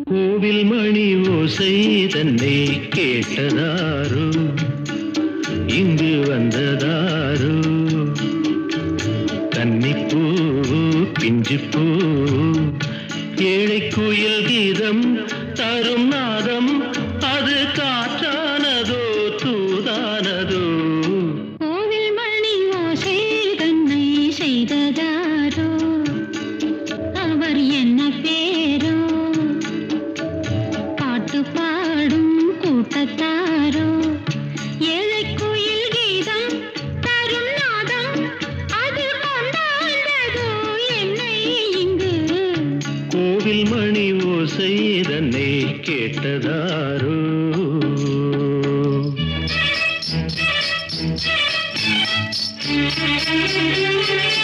கோவில் மணி ஓசை தன்னை கேட்டதாரோ, இங்கு வந்ததாரோ, கன்னிப்பூ பிஞ்சுப்பூ ஏழை குயில் கீதம் தரும் நாதம், அது காற்றானதோ தூதானதோ. கோவில் மணி ஓசை தன்னை செய்ததாரோ, அவர் என்ன பேரோ, பாட்டு பாடும் கூட்டத்தாரோ, ஏழை குயில் கீதம் தரும் நாதம், அது கொண்டாண்டதோ என்னை இங்கு. கோவில் மணி ஓசை தன்னை கேட்டதாரோ. Thank you.